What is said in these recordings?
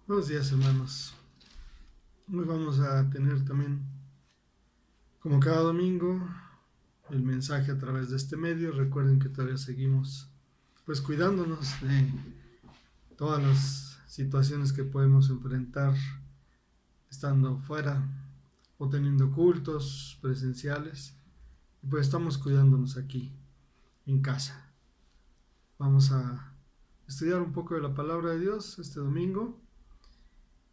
Buenos días, hermanos. Hoy vamos a tener también, como cada domingo, el mensaje a través de este medio. Recuerden que todavía seguimos pues cuidándonos de todas las situaciones que podemos enfrentar estando fuera o teniendo cultos presenciales. Y pues estamos cuidándonos aquí en casa. Vamos a estudiar un poco de la palabra de Dios este domingo.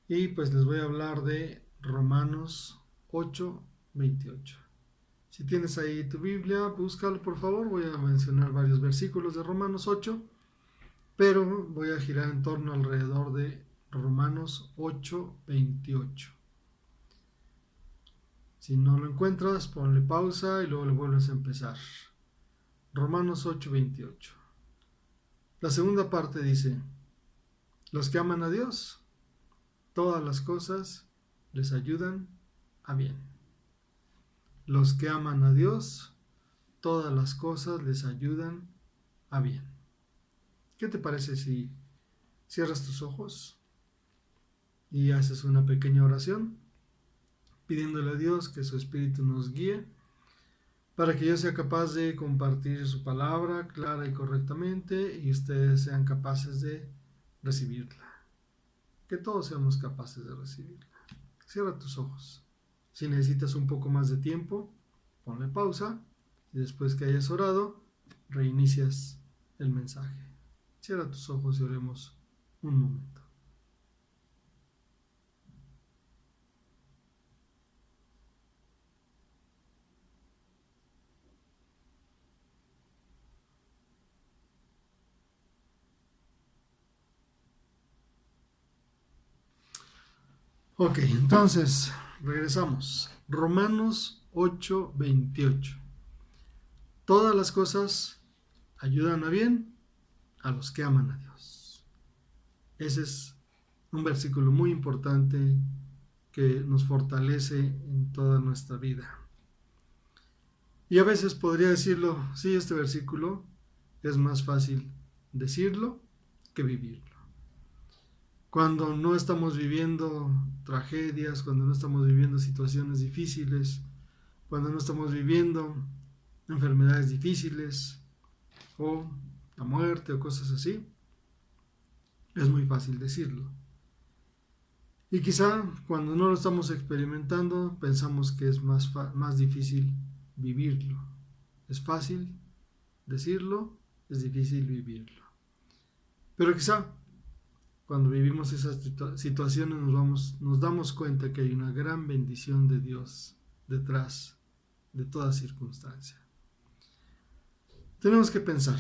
Y pues les voy a hablar de Romanos 8:28. Si tienes ahí tu Biblia, búscalo por favor. Voy a mencionar varios versículos de Romanos 8, pero voy a girar en torno alrededor de Romanos 8:28. Si no lo encuentras, ponle pausa y luego le vuelves a empezar. Romanos 8:28. La segunda parte dice: los que aman a Dios, todas las cosas les ayudan a bien. Los que aman a Dios, todas las cosas les ayudan a bien. ¿Qué te parece si cierras tus ojos y haces una pequeña oración pidiéndole a Dios que su Espíritu nos guíe para que yo sea capaz de compartir su palabra clara y correctamente y ustedes sean capaces de recibirla? Que todos seamos capaces de recibirla. Cierra tus ojos. Si necesitas un poco más de tiempo, ponle pausa y después que hayas orado, reinicias el mensaje. Cierra tus ojos y oremos un momento. Ok, entonces regresamos. Romanos 8:28. Todas las cosas ayudan a bien a los que aman a Dios. Ese es un versículo muy importante que nos fortalece en toda nuestra vida. Y a veces podría decirlo, sí, este versículo es más fácil decirlo que vivirlo. Cuando no estamos viviendo tragedias, cuando no estamos viviendo situaciones difíciles, cuando no estamos viviendo enfermedades difíciles o la muerte o cosas así, es muy fácil decirlo. Y quizá cuando no lo estamos experimentando pensamos que es más difícil vivirlo. Es fácil decirlo, es difícil vivirlo. Pero quizá cuando vivimos esas situaciones nos damos cuenta que hay una gran bendición de Dios detrás de toda circunstancia. Tenemos que pensar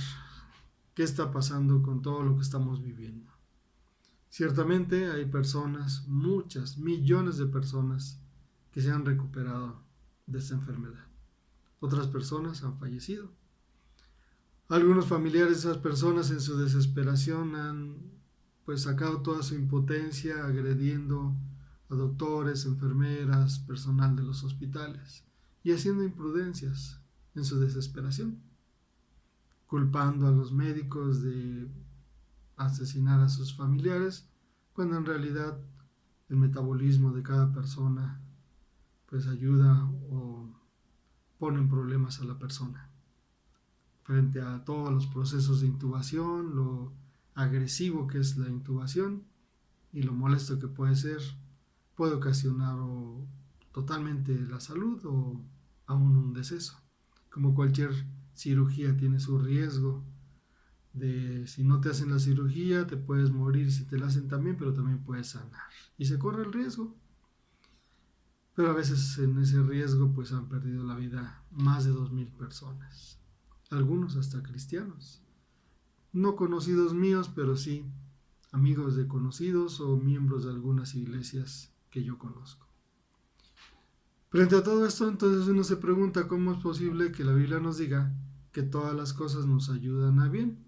qué está pasando con todo lo que estamos viviendo. Ciertamente hay personas, muchas, millones de personas que se han recuperado de esta enfermedad. Otras personas han fallecido. Algunos familiares de esas personas en su desesperación han pues sacado toda su impotencia agrediendo a doctores, enfermeras, personal de los hospitales y haciendo imprudencias en su desesperación, culpando a los médicos de asesinar a sus familiares, cuando en realidad el metabolismo de cada persona pues ayuda o pone en problemas a la persona. Frente a todos los procesos de intubación, lo agresivo que es la intubación y lo molesto que puede ser, puede ocasionar o totalmente la salud o aún un deceso. Como cualquier cirugía tiene su riesgo de si no te hacen la cirugía te puedes morir, si te la hacen también, pero también puedes sanar y se corre el riesgo. Pero a veces en ese riesgo pues han perdido la vida más de 2000 personas, algunos hasta cristianos, no conocidos míos, pero sí amigos de conocidos o miembros de algunas iglesias que yo conozco. Frente a todo esto, entonces uno se pregunta cómo es posible que la Biblia nos diga que todas las cosas nos ayudan a bien.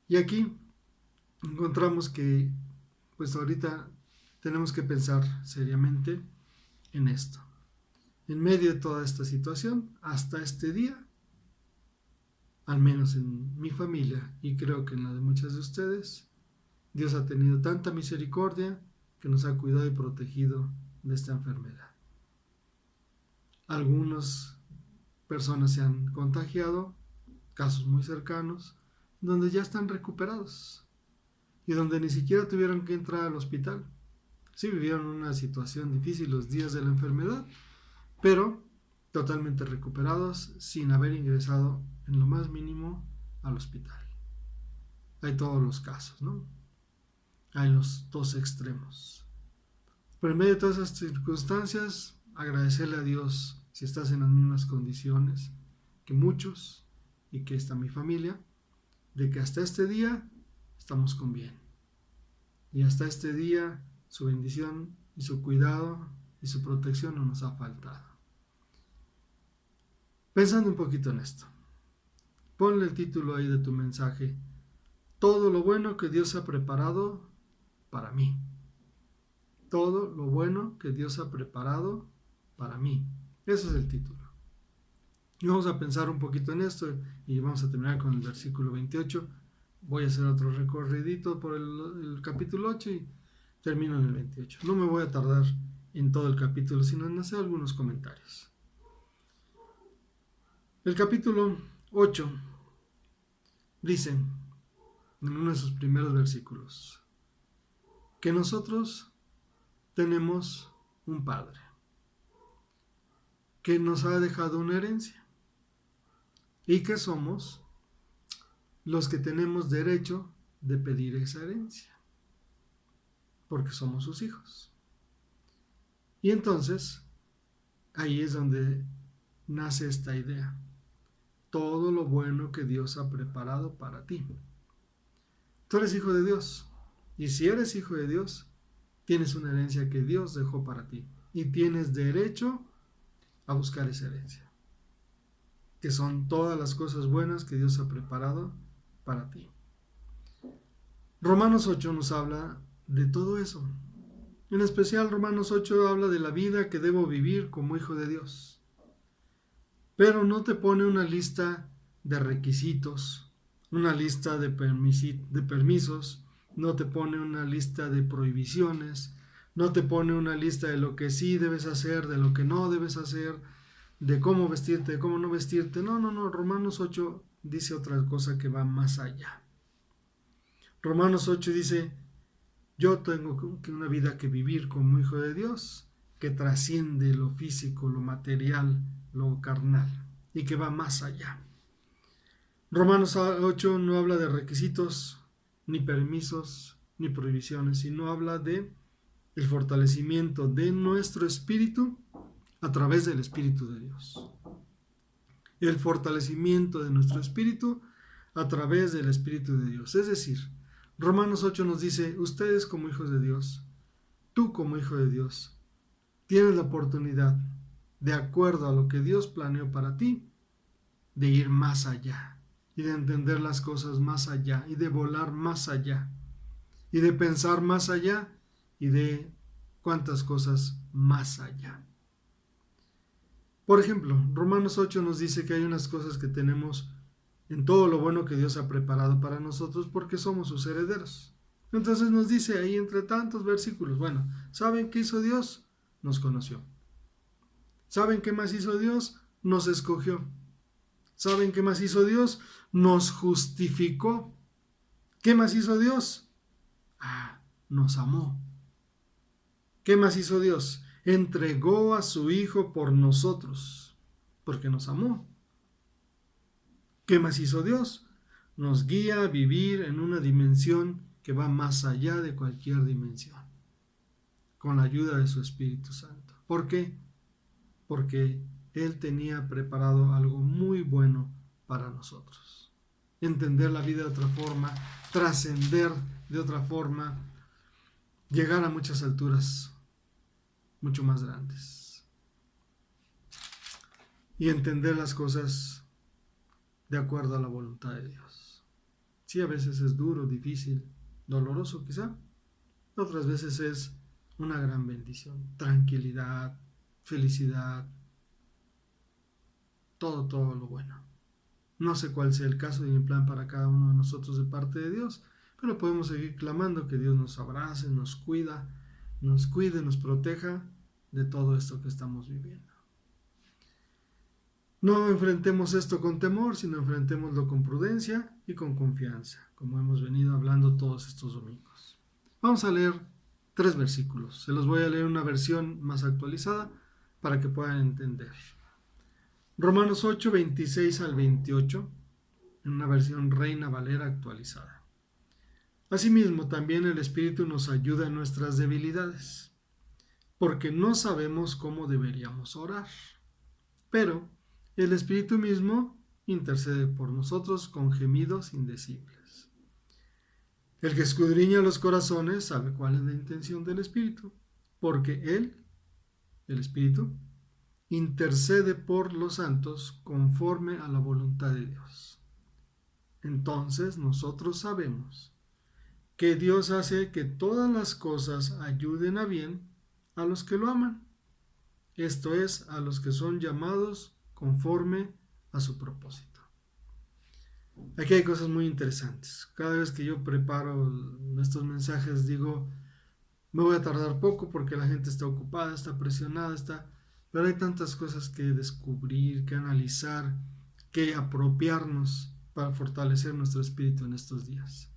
Y aquí encontramos que pues ahorita tenemos que pensar seriamente en esto. En medio de toda esta situación, hasta este día, al menos en mi familia y creo que en la de muchas de ustedes, Dios ha tenido tanta misericordia que nos ha cuidado y protegido de esta enfermedad. Algunas personas se han contagiado, casos muy cercanos, donde ya están recuperados y donde ni siquiera tuvieron que entrar al hospital. Sí vivieron una situación difícil los días de la enfermedad, pero totalmente recuperados sin haber ingresado en lo más mínimo al hospital. Hay todos los casos, ¿no? Hay los dos extremos. Pero en medio de todas esas circunstancias, agradecerle a Dios si estás en las mismas condiciones que muchos y que está mi familia, de que hasta este día estamos con bien. Y hasta este día su bendición y su cuidado y su protección no nos ha faltado. Pensando un poquito en esto, ponle el título ahí de tu mensaje: todo lo bueno que Dios ha preparado para mí. Todo lo bueno que Dios ha preparado para mí. Ese es el título. Y vamos a pensar un poquito en esto y vamos a terminar con el versículo 28. Voy a hacer otro recorridito por el capítulo 8 y termino en el 28. No me voy a tardar en todo el capítulo, sino en hacer algunos comentarios. El capítulo 8 dice, en uno de sus primeros versículos, que nosotros tenemos un Padre que nos ha dejado una herencia y que somos los que tenemos derecho de pedir esa herencia porque somos sus hijos. Y entonces ahí es donde nace esta idea: todo lo bueno que Dios ha preparado para ti. Tú eres hijo de Dios, y si eres hijo de Dios, tienes una herencia que Dios dejó para ti y tienes derecho a buscar esa herencia, que son todas las cosas buenas que Dios ha preparado para ti. Romanos 8 nos habla de todo eso. En especial Romanos 8 habla de la vida que debo vivir como hijo de Dios. Pero no te pone una lista de requisitos, una lista de permisos, no te pone una lista de prohibiciones, no te pone una lista de lo que sí debes hacer, de lo que no debes hacer, de cómo vestirte, de cómo no vestirte. No. Romanos 8 dice otra cosa que va más allá. Romanos 8 dice: yo tengo una vida que vivir como hijo de Dios, que trasciende lo físico, lo material, lo carnal, y que va más allá. Romanos 8 no habla de requisitos, ni permisos, ni prohibiciones, sino habla de el fortalecimiento de nuestro espíritu a través del Espíritu de Dios. El fortalecimiento de nuestro espíritu a través del Espíritu de Dios. Es decir, Romanos 8 nos dice: ustedes como hijos de Dios, tú como hijo de Dios, tienes la oportunidad, de acuerdo a lo que Dios planeó para ti, de ir más allá y de entender las cosas más allá y de volar más allá y de pensar más allá y de cuántas cosas más allá. Por ejemplo, Romanos 8 nos dice que hay unas cosas que tenemos en todo lo bueno que Dios ha preparado para nosotros porque somos sus herederos. Entonces nos dice ahí entre tantos versículos, bueno, ¿saben qué hizo Dios? Nos conoció. ¿Saben qué más hizo Dios? Nos escogió. ¿Saben qué más hizo Dios? Nos justificó. ¿Qué más hizo Dios? Nos amó. ¿Qué más hizo Dios? Entregó a su Hijo por nosotros, porque nos amó. ¿Qué más hizo Dios? Nos guía a vivir en una dimensión que va más allá de cualquier dimensión, con la ayuda de su Espíritu Santo. ¿Por qué? Porque Él tenía preparado algo muy bueno para nosotros. Entender la vida de otra forma, trascender de otra forma, llegar a muchas alturas mucho más grandes. Y entender las cosas de acuerdo a la voluntad de Dios. Sí, a veces es duro, difícil, doloroso quizá. Otras veces es una gran bendición, tranquilidad, felicidad, todo lo bueno. No sé cuál sea el caso y el plan para cada uno de nosotros de parte de Dios, pero podemos seguir clamando que Dios nos abrace, nos cuide, nos proteja de todo esto que estamos viviendo. No enfrentemos esto con temor, sino enfrentémoslo con prudencia y con confianza, como hemos venido hablando todos estos domingos. Vamos a leer 3 versículos. Se los voy a leer en una versión más actualizada para que puedan entender. Romanos 8, 26 al 28, en una versión Reina Valera actualizada. Asimismo, también el Espíritu nos ayuda en nuestras debilidades, porque no sabemos cómo deberíamos orar. Pero el Espíritu mismo intercede por nosotros con gemidos indecibles. El que escudriña los corazones sabe cuál es la intención del Espíritu, porque Él, el Espíritu, intercede por los santos conforme a la voluntad de Dios. Entonces nosotros sabemos que Dios hace que todas las cosas ayuden a bien a los que lo aman, esto es, a los que son llamados conforme a su propósito. Aquí hay cosas muy interesantes. Cada vez que yo preparo estos mensajes digo, me voy a tardar poco porque la gente está ocupada, está presionada, pero hay tantas cosas que descubrir, que analizar, que apropiarnos para fortalecer nuestro espíritu en estos días.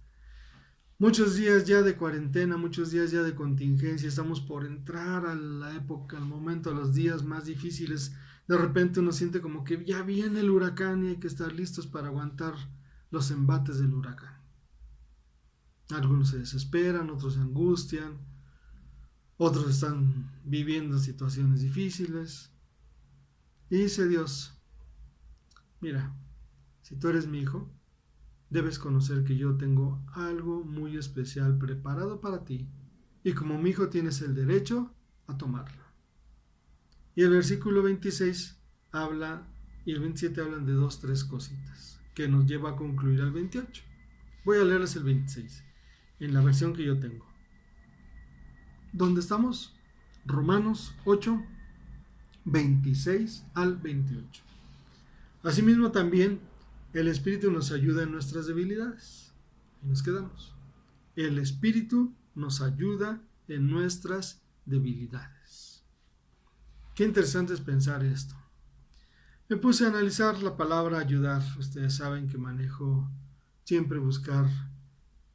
Muchos días ya de cuarentena, muchos días ya de contingencia, estamos por entrar a la época, al momento, a los días más difíciles. De repente uno siente como que ya viene el huracán y hay que estar listos para aguantar los embates del huracán. Algunos se desesperan, otros se angustian, otros están viviendo situaciones difíciles. Y dice Dios, mira, si tú eres mi hijo, debes conocer que yo tengo algo muy especial preparado para ti, y como mi hijo tienes el derecho a tomarlo. Y el versículo 26 habla, y el 27 hablan de 3 cositas, que nos lleva a concluir al 28. Voy a leerles el 26, en la versión que yo tengo. ¿Dónde estamos? Romanos 8, 26 al 28. Asimismo también el Espíritu nos ayuda en nuestras debilidades. Y nos quedamos. El Espíritu nos ayuda en nuestras debilidades. Qué interesante es pensar esto. Me puse a analizar la palabra ayudar. Ustedes saben que manejo siempre buscar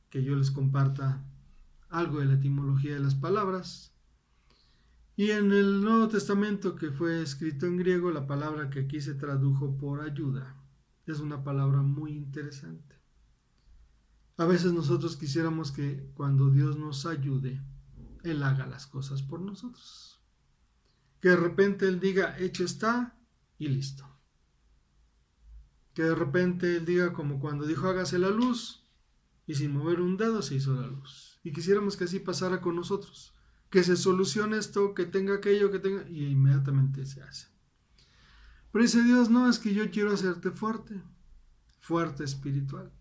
que yo les comparta algo de la etimología de las palabras. Y en el Nuevo Testamento, que fue escrito en griego, la palabra que aquí se tradujo por ayuda es una palabra muy interesante. A veces nosotros quisiéramos que cuando Dios nos ayude, Él haga las cosas por nosotros. Que de repente Él diga, hecho está y listo. Que de repente Él diga como cuando dijo, hágase la luz, y sin mover un dedo se hizo la luz. Y quisiéramos que así pasara con nosotros. Que se solucione esto, que tenga aquello, y inmediatamente se hace. Pero dice Dios, no, es que yo quiero hacerte fuerte espiritual.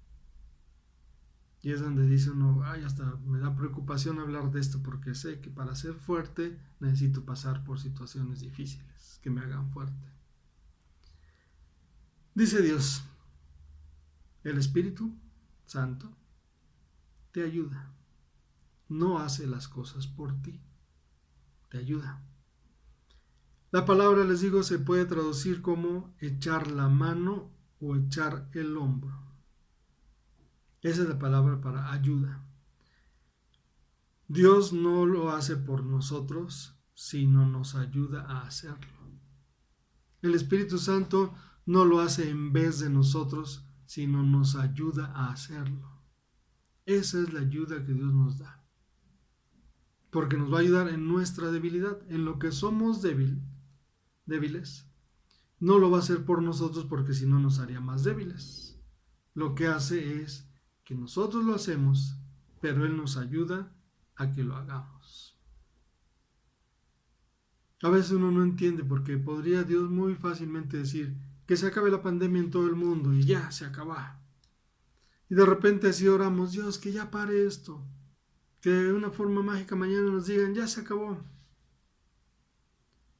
Y es donde dice uno, hasta me da preocupación hablar de esto porque sé que para ser fuerte necesito pasar por situaciones difíciles que me hagan fuerte. Dice Dios, el Espíritu Santo te ayuda, no hace las cosas por ti, te ayuda. La palabra, les digo, se puede traducir como echar la mano o echar el hombro. Esa es la palabra para ayuda. Dios no lo hace por nosotros, sino nos ayuda a hacerlo. El Espíritu Santo no lo hace en vez de nosotros, sino nos ayuda a hacerlo. Esa es la ayuda que Dios nos da. Porque nos va a ayudar en nuestra debilidad, en lo que somos débiles. No lo va a hacer por nosotros porque si no nos haría más débiles. Lo que hace es que nosotros lo hacemos, pero Él nos ayuda a que lo hagamos. A veces uno no entiende porque podría Dios muy fácilmente decir que se acabe la pandemia en todo el mundo y ya se acaba. Y de repente así oramos, Dios, que ya pare esto. Que de una forma mágica mañana nos digan, ya se acabó.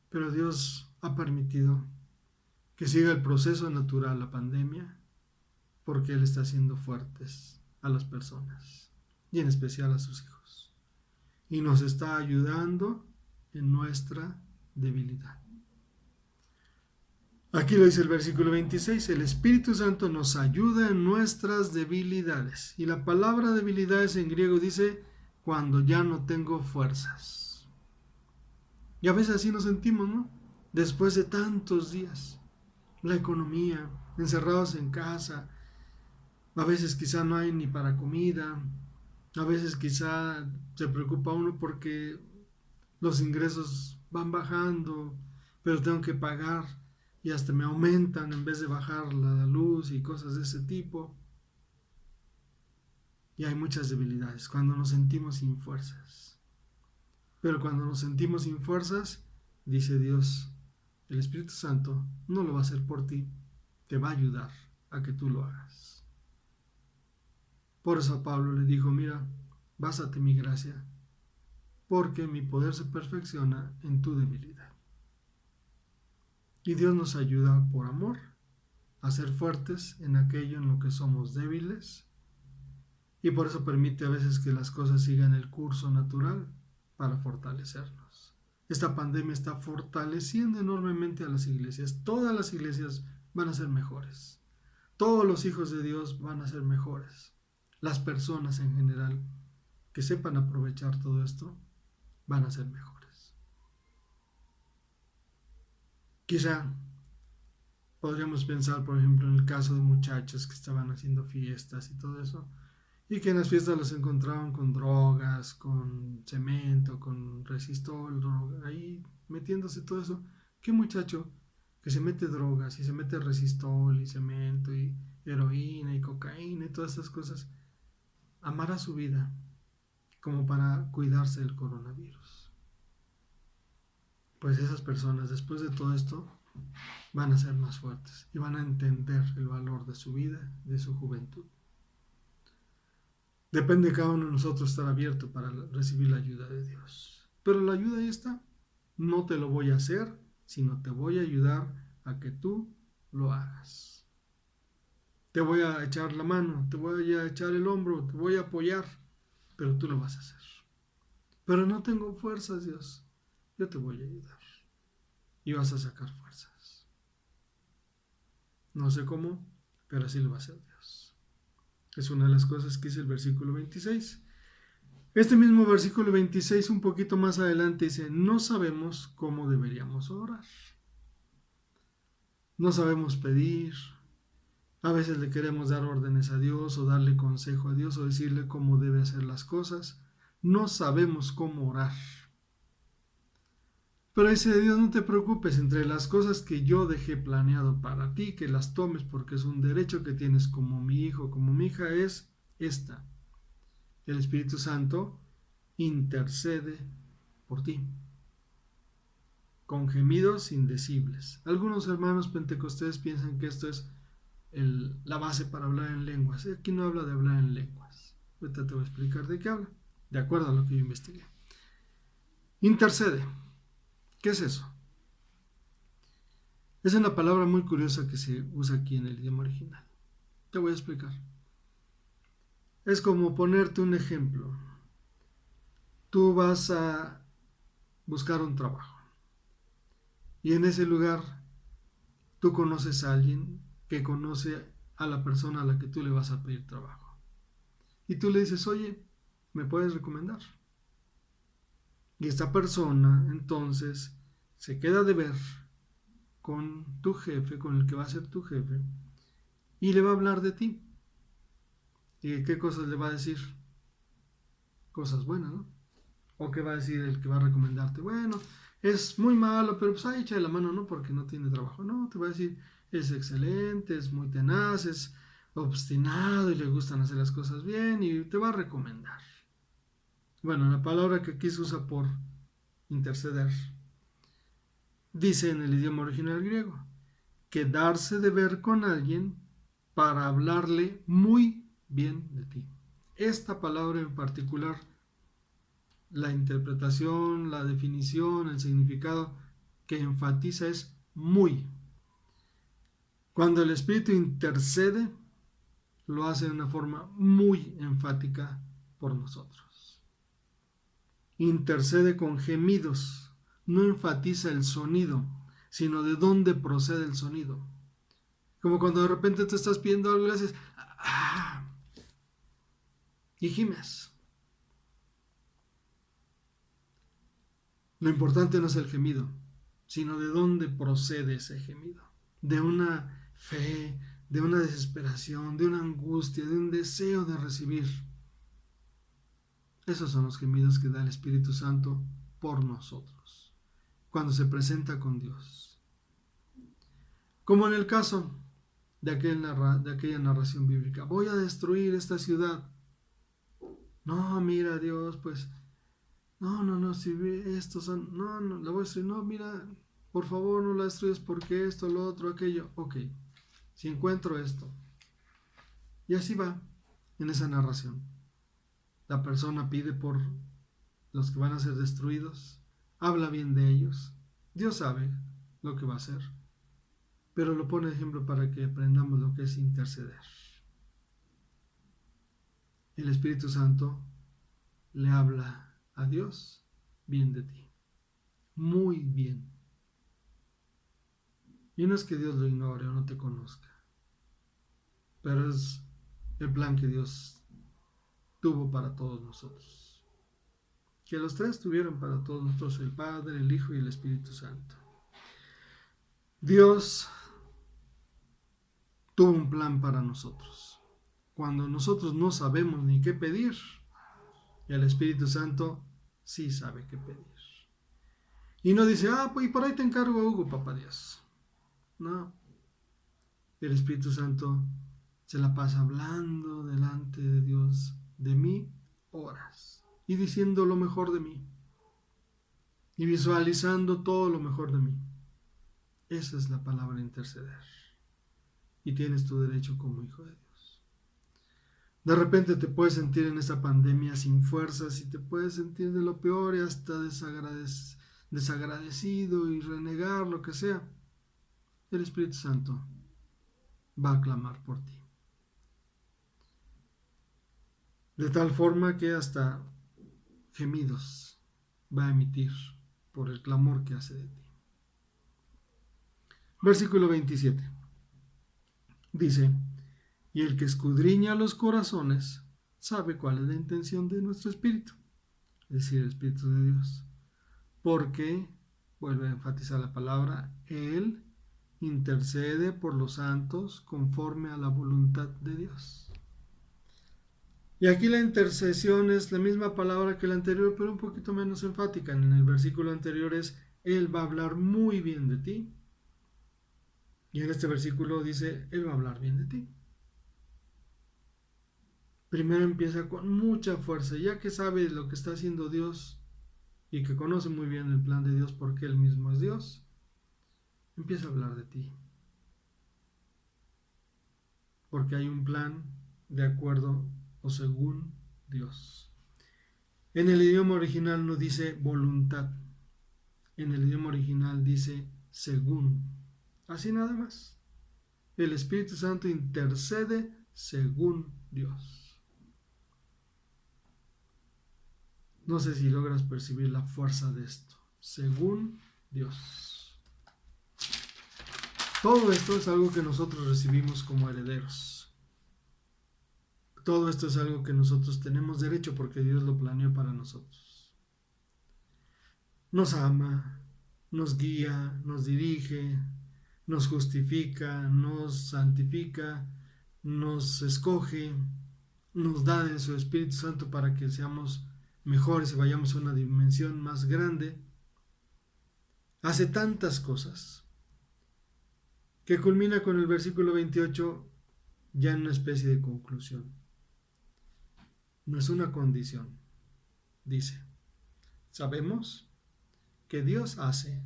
Pero Dios ha permitido que siga el proceso natural, la pandemia, porque Él está haciendo fuertes a las personas. y en especial a sus hijos. Y nos está ayudando en nuestra debilidad. Aquí lo dice el versículo 26, el Espíritu Santo nos ayuda en nuestras debilidades. Y la palabra debilidades en griego dice cuando ya no tengo fuerzas. Y a veces así nos sentimos, ¿no? Después de tantos días, la economía, encerrados en casa, a veces quizá no hay ni para comida, a veces quizá se preocupa uno porque los ingresos van bajando, pero tengo que pagar y hasta me aumentan en vez de bajar la luz y cosas de ese tipo. Y hay muchas debilidades cuando nos sentimos sin fuerzas. Pero cuando nos sentimos sin fuerzas, dice Dios, el Espíritu Santo no lo va a hacer por ti, te va a ayudar a que tú lo hagas. Por eso a Pablo le dijo, mira, básate mi gracia, porque mi poder se perfecciona en tu debilidad. Y Dios nos ayuda por amor a ser fuertes en aquello en lo que somos débiles, y por eso permite a veces que las cosas sigan el curso natural para fortalecernos. Esta pandemia está fortaleciendo enormemente a las iglesias. Todas las iglesias van a ser mejores. Todos los hijos de Dios van a ser mejores. Las personas en general que sepan aprovechar todo esto van a ser mejores. Quizá podríamos pensar, por ejemplo, en el caso de muchachos que estaban haciendo fiestas y todo eso, y que en las fiestas los encontraban con drogas, con cemento, con resistol, ahí metiéndose todo eso. ¿Qué muchacho que se mete drogas y se mete resistol y cemento y heroína y cocaína y todas esas cosas amará su vida como para cuidarse del coronavirus? Pues esas personas, después de todo esto, van a ser más fuertes y van a entender el valor de su vida, de su juventud. Depende de cada uno de nosotros estar abierto para recibir la ayuda de Dios. Pero la ayuda ahí está. No te lo voy a hacer, sino te voy a ayudar a que tú lo hagas. Te voy a echar la mano, te voy a echar el hombro, te voy a apoyar, pero tú lo vas a hacer. Pero no tengo fuerzas, Dios. Yo te voy a ayudar. Y vas a sacar fuerzas. No sé cómo, pero así lo va a hacer Dios. Es una de las cosas que dice el versículo 26. Este mismo versículo 26, un poquito más adelante, dice, no sabemos cómo deberíamos orar. No sabemos pedir. A veces le queremos dar órdenes a Dios o darle consejo a Dios o decirle cómo debe hacer las cosas. No sabemos cómo orar. Pero dice Dios, no te preocupes, entre las cosas que yo dejé planeado para ti, que las tomes porque es un derecho que tienes como mi hijo, como mi hija, es esta. El Espíritu Santo intercede por ti, con gemidos indecibles. Algunos hermanos pentecostés piensan que esto es la base para hablar en lenguas. Aquí no habla de hablar en lenguas. Ahorita te voy a explicar de qué habla, de acuerdo a lo que yo investigué. Intercede. ¿Qué es eso? Es una palabra muy curiosa que se usa aquí en el idioma original. Te voy a explicar. Es como ponerte un ejemplo. Tú vas a buscar un trabajo y en ese lugar tú conoces a alguien que conoce a la persona a la que tú le vas a pedir trabajo. Y tú le dices, oye, ¿me puedes recomendar? Y esta persona entonces se queda de ver con tu jefe, con el que va a ser tu jefe, y le va a hablar de ti. ¿Y qué cosas le va a decir? Cosas buenas, ¿no? ¿O qué va a decir el que va a recomendarte? Bueno, es muy malo, pero pues ahí echa la mano, ¿no? Porque no tiene trabajo. No, te va a decir, es excelente, es muy tenaz, es obstinado y le gustan hacer las cosas bien y te va a recomendar. Bueno, la palabra que aquí se usa por interceder dice en el idioma original griego, quedarse de ver con alguien para hablarle muy bien de ti. Esta palabra en particular, la interpretación, la definición, el significado que enfatiza es muy. Cuando el Espíritu intercede, lo hace de una forma muy enfática por nosotros. Intercede con gemidos, no enfatiza el sonido, sino de dónde procede el sonido. Como cuando de repente te estás pidiendo algo y le haces ¡ah! Y gimes. Lo importante no es el gemido, sino de dónde procede ese gemido. De una fe, de una desesperación, de una angustia, de un deseo de recibir. Esos son los gemidos que da el Espíritu Santo por nosotros, cuando se presenta con Dios. Como en el caso de aquella narración bíblica. Voy a destruir esta ciudad. No, mira, Dios, pues, no, si estos son, no, la voy a destruir. No, mira, por favor, no la destruyes porque esto, lo otro, aquello. Ok, si encuentro esto. Y así va en esa narración. La persona pide por los que van a ser destruidos, habla bien de ellos. Dios sabe lo que va a hacer, pero lo pone de ejemplo para que aprendamos lo que es interceder. El Espíritu Santo le habla a Dios bien de ti, muy bien. Y no es que Dios lo ignore o no te conozca, pero es el plan que Dios tuvo para todos nosotros. Que los tres tuvieron para todos nosotros, el Padre, el Hijo y el Espíritu Santo. Dios tuvo un plan para nosotros. Cuando nosotros no sabemos ni qué pedir, el Espíritu Santo sí sabe qué pedir. Y no dice, pues por ahí te encargo, Hugo, papá Dios. No. El Espíritu Santo se la pasa hablando delante de Dios de mí horas y diciendo lo mejor de mí y visualizando todo lo mejor de mí. Esa es la palabra interceder. Y tienes tu derecho como hijo de Dios. De repente te puedes sentir en esta pandemia sin fuerzas y te puedes sentir de lo peor y hasta desagradecido y renegar lo que sea. El Espíritu Santo va a clamar por ti. De tal forma que hasta gemidos va a emitir por el clamor que hace de ti. Versículo 27. Dice, y el que escudriña los corazones sabe cuál es la intención de nuestro espíritu, es decir, el Espíritu de Dios. Porque, vuelve a enfatizar la palabra, Él intercede por los santos conforme a la voluntad de Dios. Y aquí la intercesión es la misma palabra que la anterior, pero un poquito menos enfática. En el versículo anterior es, Él va a hablar muy bien de ti. Y en este versículo dice, Él va a hablar bien de ti. Primero empieza con mucha fuerza, ya que sabe lo que está haciendo Dios y que conoce muy bien el plan de Dios porque Él mismo es Dios, empieza a hablar de ti. Porque hay un plan de acuerdo o según Dios. En el idioma original no dice voluntad, en el idioma original dice según. Así nada más. El Espíritu Santo intercede según Dios. No sé si logras percibir la fuerza de esto. Según Dios. Todo esto es algo que nosotros recibimos como herederos. Todo esto es algo que nosotros tenemos derecho porque Dios lo planeó para nosotros. Nos ama, nos guía, nos dirige, nos justifica, nos santifica, nos escoge, nos da de su Espíritu Santo para que seamos mejores y vayamos a una dimensión más grande. Hace tantas cosas que culmina con el versículo 28 ya en una especie de conclusión. No es una condición. Dice, sabemos que Dios hace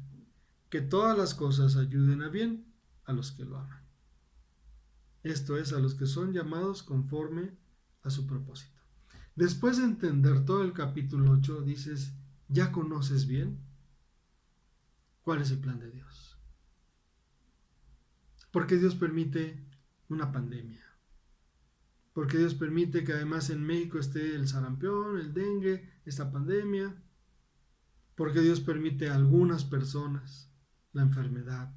que todas las cosas ayuden a bien a los que lo aman. Esto es, a los que son llamados conforme a su propósito. Después de entender todo el capítulo 8, dices, ¿ya conoces bien cuál es el plan de Dios? ¿Por qué Dios permite una pandemia? Porque Dios permite que además en México esté el sarampión, el dengue, esta pandemia. Porque Dios permite a algunas personas la enfermedad,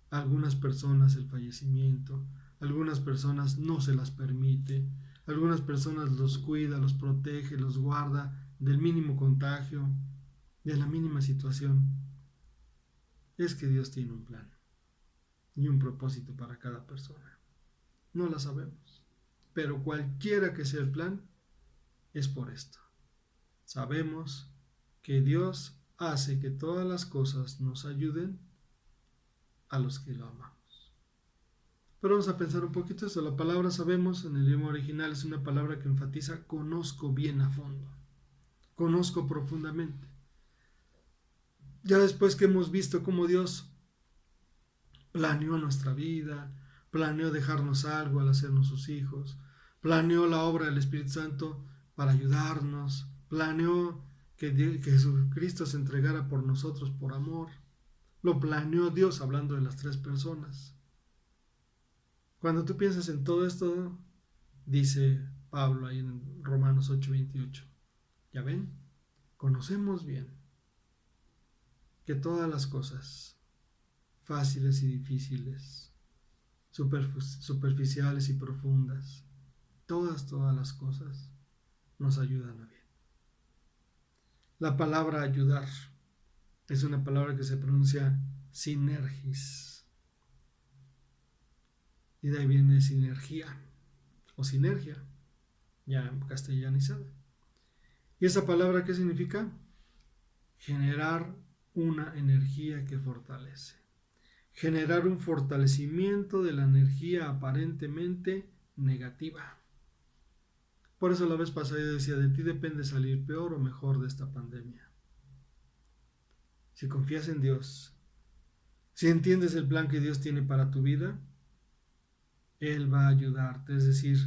a algunas personas el fallecimiento, a algunas personas no se las permite, a algunas personas los cuida, los protege, los guarda del mínimo contagio, de la mínima situación. Es que Dios tiene un plan y un propósito para cada persona. No la sabemos, pero cualquiera que sea el plan, es por esto. Sabemos que Dios hace que todas las cosas nos ayuden a los que lo amamos. Pero vamos a pensar un poquito esto. La palabra sabemos en el idioma original es una palabra que enfatiza conozco bien a fondo, conozco profundamente. Ya después que hemos visto cómo Dios planeó nuestra vida, planeó dejarnos algo al hacernos sus hijos, planeó la obra del Espíritu Santo para ayudarnos, planeó que Jesucristo se entregara por nosotros por amor. Lo planeó Dios hablando de las tres personas. Cuando tú piensas en todo esto, dice Pablo ahí en Romanos 8:28, ¿ya ven? Conocemos bien que todas las cosas, fáciles y difíciles, superficiales y profundas, todas las cosas nos ayudan a bien. La palabra ayudar es una palabra que se pronuncia sinergis. Y de ahí viene sinergia o sinergia, ya castellanizada. ¿Y esa palabra qué significa? Generar una energía que fortalece. Generar un fortalecimiento de la energía aparentemente negativa. Por eso la vez pasada yo decía, de ti depende salir peor o mejor de esta pandemia. Si confías en Dios, si entiendes el plan que Dios tiene para tu vida, Él va a ayudarte. Es decir,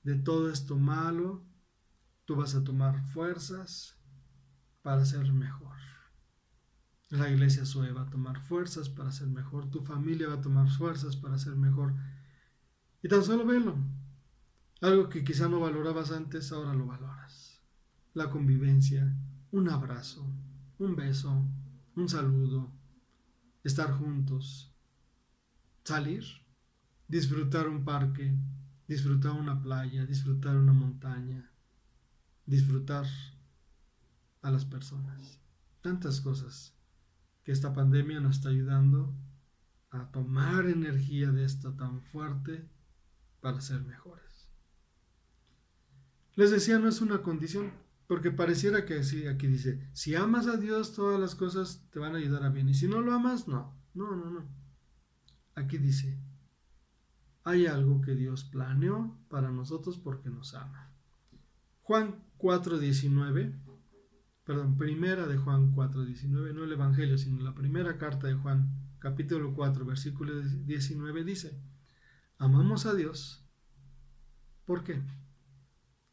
de todo esto malo, tú vas a tomar fuerzas para ser mejor. La iglesia Zoe va a tomar fuerzas para ser mejor. Tu familia va a tomar fuerzas para ser mejor. Y tan solo velo. Algo que quizá no valorabas antes, ahora lo valoras. La convivencia, un abrazo, un beso, un saludo, estar juntos, salir, disfrutar un parque, disfrutar una playa, disfrutar una montaña, disfrutar a las personas. Tantas cosas que esta pandemia nos está ayudando a tomar energía de esta tan fuerte para ser mejores. Les decía, no es una condición, porque pareciera que sí, aquí dice, si amas a Dios, todas las cosas te van a ayudar a bien, y si no lo amas, no. Aquí dice, hay algo que Dios planeó para nosotros porque nos ama. Juan 4:19, primera de Juan 4:19, no el Evangelio, sino la primera carta de Juan, capítulo 4, versículo 19, dice, amamos a Dios, ¿por qué?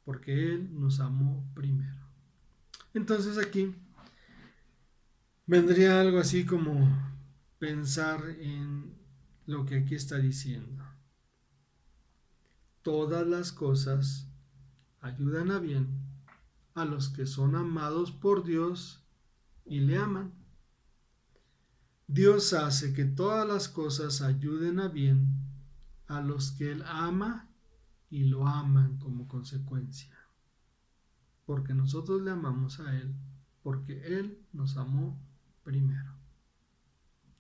Porque Él nos amó primero. Entonces aquí vendría algo así como pensar en lo que aquí está diciendo. Todas las cosas ayudan a bien a los que son amados por Dios y le aman. Dios hace que todas las cosas ayuden a bien a los que Él ama y lo aman como consecuencia. Porque nosotros le amamos a Él, porque Él nos amó primero.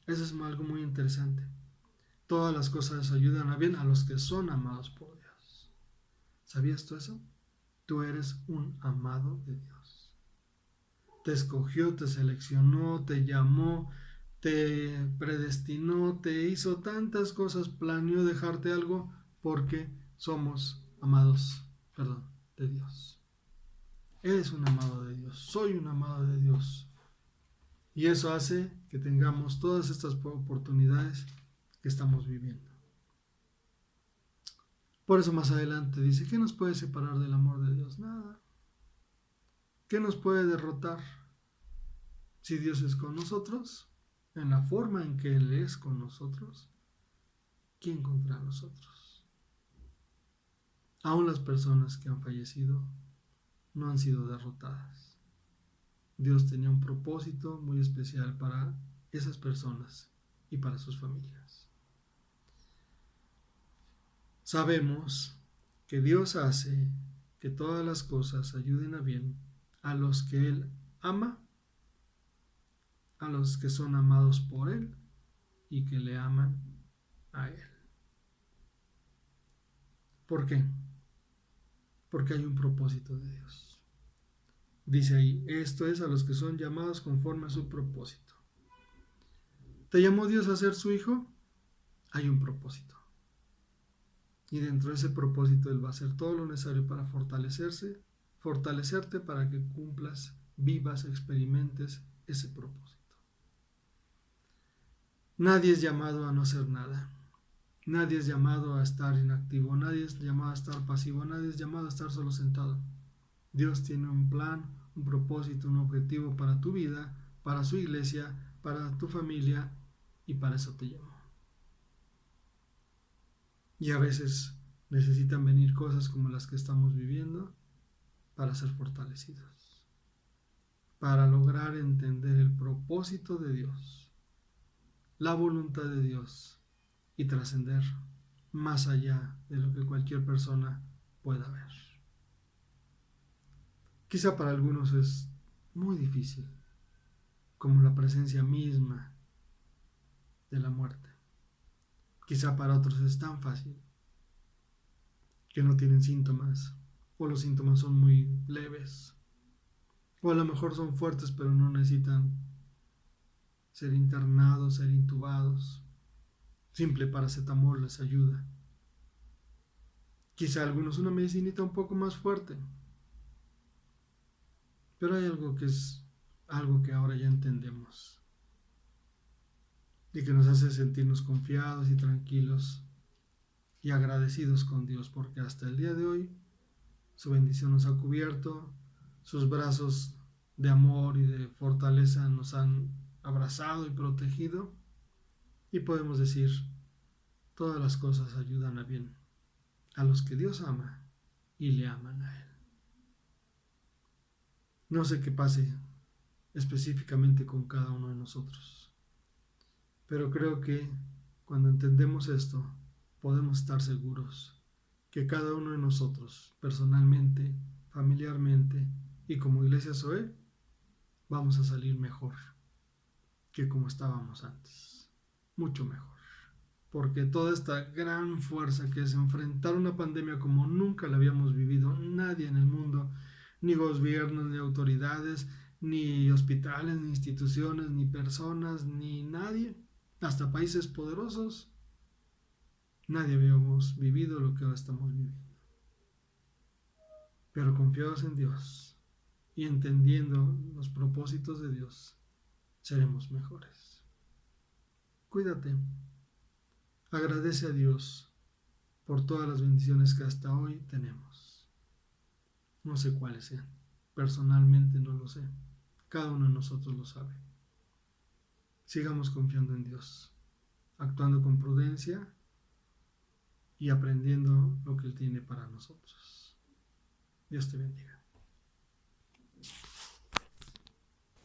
Eso es algo muy interesante. Todas las cosas ayudan a bien a los que son amados por Dios. ¿Sabías tú eso? Tú eres un amado de Dios. Te escogió, te seleccionó, te llamó, te predestinó, te hizo tantas cosas, planeó dejarte algo porque somos amados, de Dios. Eres un amado de Dios, soy un amado de Dios. Y eso hace que tengamos todas estas oportunidades que estamos viviendo. Por eso más adelante dice, ¿qué nos puede separar del amor de Dios? Nada. ¿Qué nos puede derrotar? Si Dios es con nosotros, en la forma en que Él es con nosotros, ¿quién contra nosotros? Aún las personas que han fallecido no han sido derrotadas. Dios tenía un propósito muy especial para esas personas y para sus familias. Sabemos que Dios hace que todas las cosas ayuden a bien a los que Él ama, a los que son amados por Él y que le aman a Él. ¿Por qué? Porque hay un propósito de Dios. Dice ahí, esto es a los que son llamados conforme a su propósito. ¿Te llamó Dios a ser su hijo? Hay un propósito. Y dentro de ese propósito Él va a hacer todo lo necesario para fortalecerte para que cumplas, vivas, experimentes ese propósito. Nadie es llamado a no hacer nada. Nadie es llamado a estar inactivo. Nadie es llamado a estar pasivo. Nadie es llamado a estar solo sentado. Dios tiene un plan, un propósito, un objetivo para tu vida, para su iglesia, para tu familia, y para eso te llamó. Y a veces necesitan venir cosas como las que estamos viviendo para ser fortalecidos, para lograr entender el propósito de Dios, la voluntad de Dios y trascender más allá de lo que cualquier persona pueda ver. Quizá para algunos es muy difícil, como la presencia misma de la muerte. Quizá para otros es tan fácil que no tienen síntomas, o los síntomas son muy leves, o a lo mejor son fuertes pero no necesitan ser internados, ser intubados. Simple paracetamol les ayuda. Quizá algunos una medicinita un poco más fuerte, pero hay algo que es algo que ahora ya entendemos y que nos hace sentirnos confiados y tranquilos y agradecidos con Dios, porque hasta el día de hoy su bendición nos ha cubierto, sus brazos de amor y de fortaleza nos han abrazado y protegido, y podemos decir, todas las cosas ayudan a bien a los que Dios ama y le aman a Él. No sé qué pase específicamente con cada uno de nosotros, pero creo que cuando entendemos esto, podemos estar seguros que cada uno de nosotros, personalmente, familiarmente y como Iglesia Zoe, vamos a salir mejor que como estábamos antes. Mucho mejor. Porque toda esta gran fuerza que es enfrentar una pandemia como nunca la habíamos vivido, nadie en el mundo, ni gobiernos, ni autoridades, ni hospitales, ni instituciones, ni personas, ni nadie, hasta países poderosos, nadie habíamos vivido lo que ahora estamos viviendo. Pero confiados en Dios y entendiendo los propósitos de Dios, seremos mejores. Cuídate. Agradece a Dios por todas las bendiciones que hasta hoy tenemos. No sé cuáles sean. Personalmente no lo sé. Cada uno de nosotros lo sabe. Sigamos confiando en Dios, actuando con prudencia y aprendiendo lo que Él tiene para nosotros. Dios te bendiga.